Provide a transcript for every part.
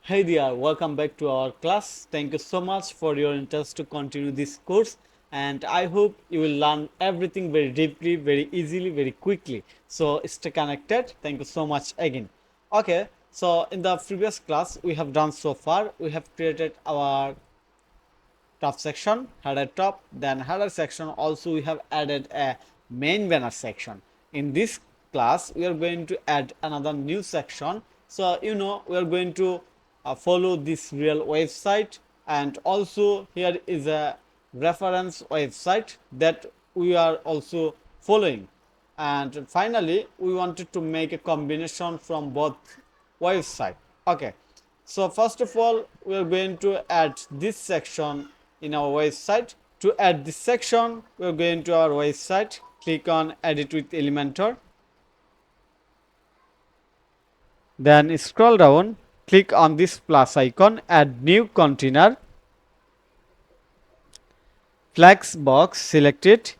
Hey there, welcome back to our class. Thank you so much for your interest to continue this course, and I hope you will learn everything very deeply, very easily, very quickly. So stay connected. Thank you so much again. Okay, so in the previous class we have done so far, we have created our top section, header top, then header section. Also we have added a main banner section. In this class we are going to add another new section. So we are going to follow this real website, and also here is a reference website that we are also following. And finally we wanted to make a combination from both website. Okay, so first of all we are going to add this section in our website. To add this section we are going to our website, click on edit with Elementor, then scroll down, click on this plus icon, add new container, flex box, select it,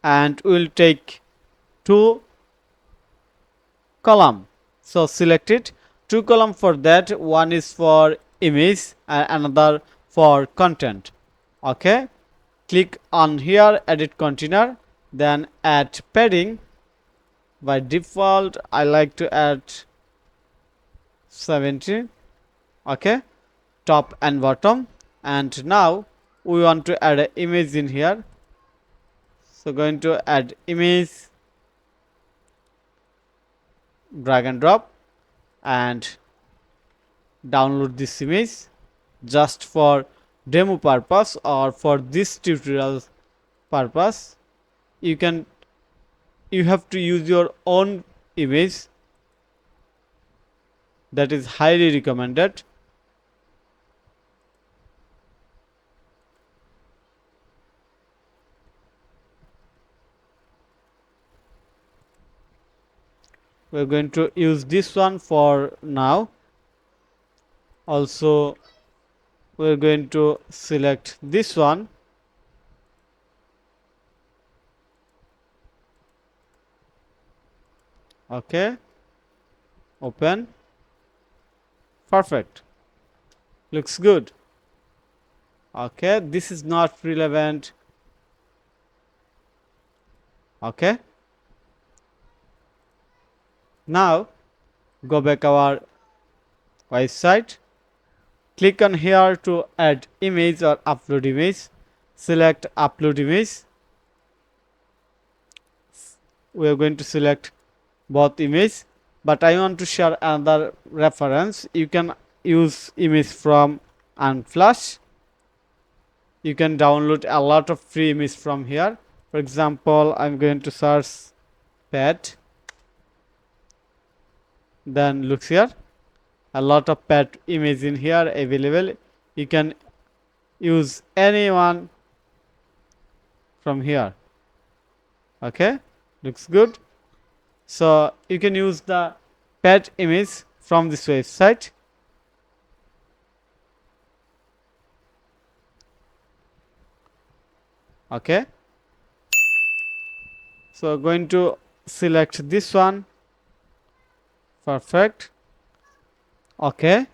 and we will take two column. So select it, two column for that, one is for image and another for content. Okay, click on here, edit container, then add padding. By default I like to add 70. Okay, top and bottom. And now we want to add an image in here, so going to add image, drag and drop, and download this image just for demo purpose or for this tutorial purpose. You have to use your own image, that is highly recommended. We're going to use this one for now. Also we're going to select this one. Okay, open. Perfect, looks good. Okay, this is not relevant. Okay, now go back our website, click on here to add image or upload image, select upload image. We are going to select both image, but I want to share another reference. You can use image from Unflash. You can download a lot of free image from here. For example, I'm going to search pet, then look here, a lot of pet image in here available. You can use anyone from here. Okay, looks good. So you can use the pet image from this website. Okay, so going to select this one. Perfect. Okay,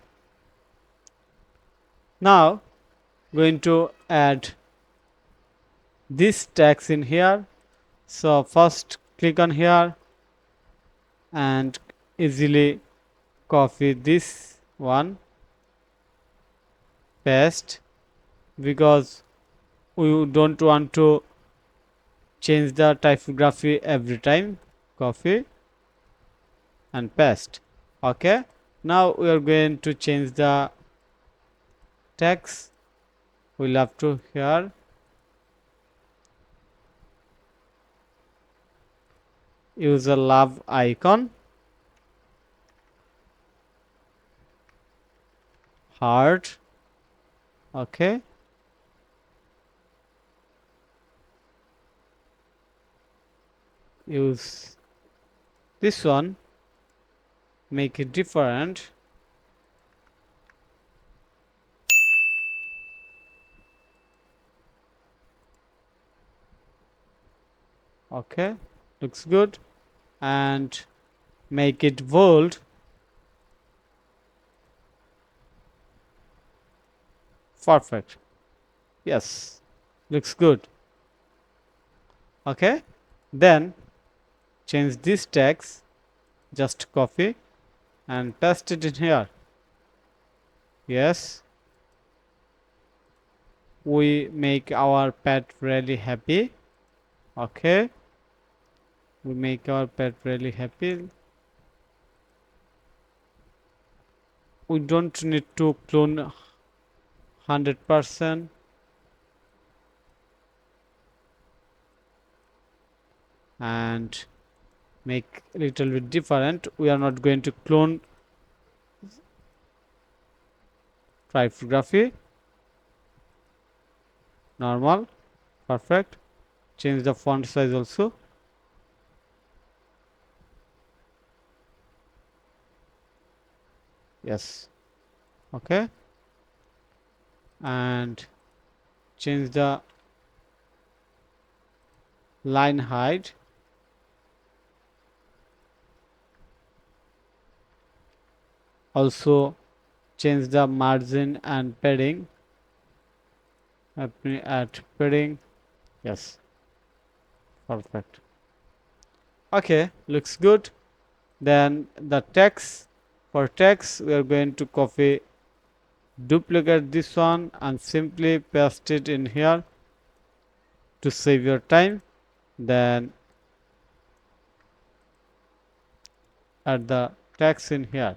now going to add this text in here. So first click on here and easily copy this one, paste, because we don't want to change the typography every time. Copy and paste. Okay, now we are going to change the text. We'll have to here use a love icon, heart. Okay, use this one, make it different. Okay, looks good. And make it bold. Perfect. Yes, looks good. Okay, then change this text, just copy and paste it in here. Yes, we make our pet really happy. Okay, we make our pet really happy. We don't need to clone 100%, and make a little bit different. We are not going to clone typography. Normal. Perfect. Change the font size also. Yes. Okay, and change the line height. Also change the margin and padding. At padding. Yes, perfect. Okay, looks good. Then the text, for text we are going to copy, duplicate this one and simply paste it in here to save your time. Then add the text in here.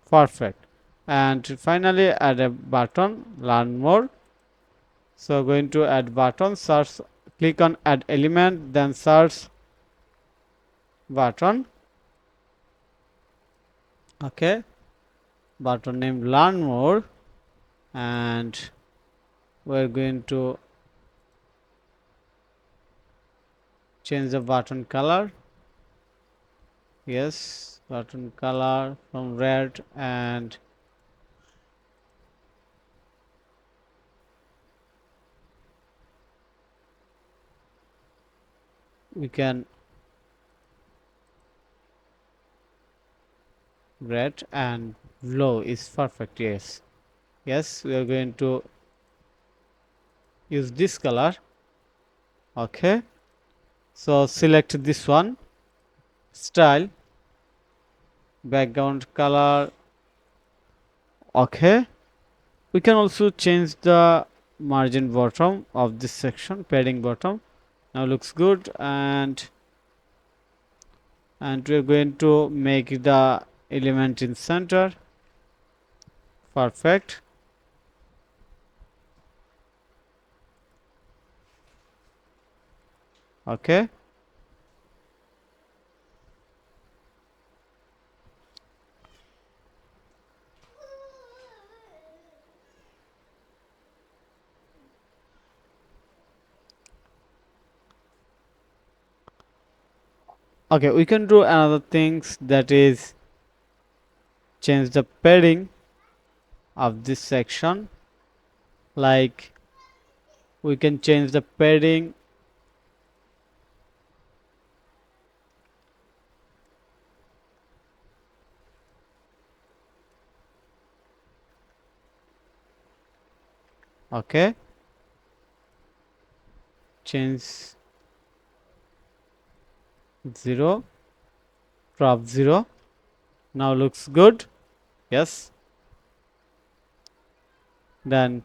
Perfect. And finally add a button, learn more. So going to add button, search, click on add element, then search button. Okay, button name learn more, and we're going to change the button color. Yes, button color from red, and we can red and blue is perfect. Yes, yes, we are going to use this color. Okay, so select this one, style, background color. Okay, we can also change the margin bottom of this section, padding bottom. Now looks good, and we're going to make the element in center. Perfect. Okay, okay, we can do another things, that is change the padding of this section. Like we can change the padding. Okay, change 0, crop 0. Now looks good. Yes, then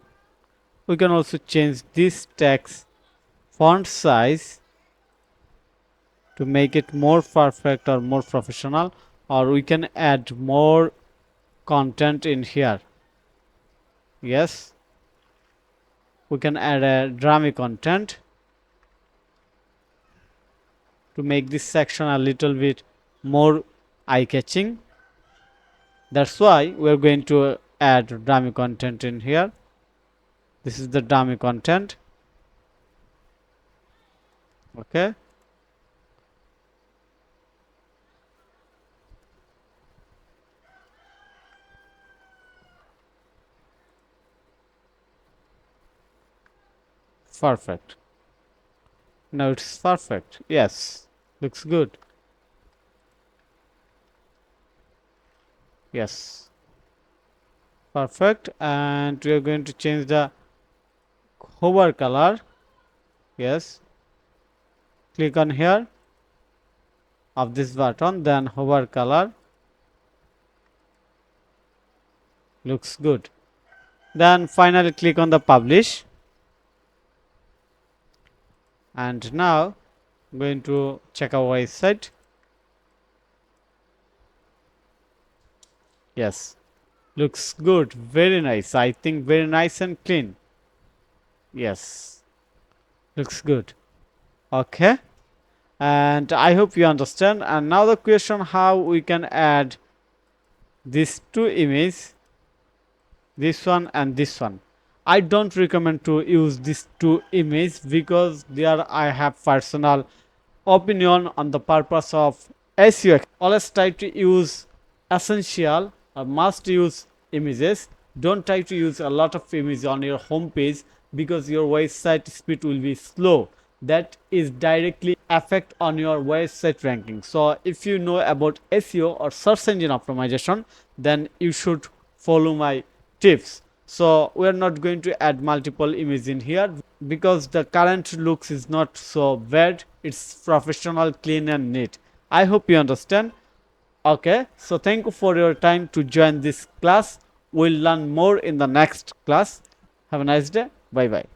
we can also change this text font size to make it more perfect or more professional, or we can add more content in here. Yes, we can add a drummy content to make this section a little bit more eye-catching. That's why we're going to add dummy content in here. This is the dummy content. Okay, perfect. Now it's perfect. Yes, looks good. Yes, Perfect. And we are going to change the hover color. Yes, click on here of this button, then hover color. Looks good. Then finally click on the publish. And now I'm going to check our website. Yes, looks good. Very nice. I think very nice and clean. Yes, looks good. Okay. And I hope you understand. And now the question, how we can add these two images, this one and this one. I don't recommend to use these two images because there I have personal opinion on the purpose of SEO. Always try to use essential or must use images. Don't try to use a lot of images on your home page because your website speed will be slow. That is directly affect on your website ranking. So if you know about SEO or search engine optimization, then you should follow my tips. So we are not going to add multiple images in here because the current looks is not so bad. It's professional, clean and neat. I hope you understand. Okay, so thank you for your time to join this class. We'll learn more in the next class. Have a nice day. Bye bye.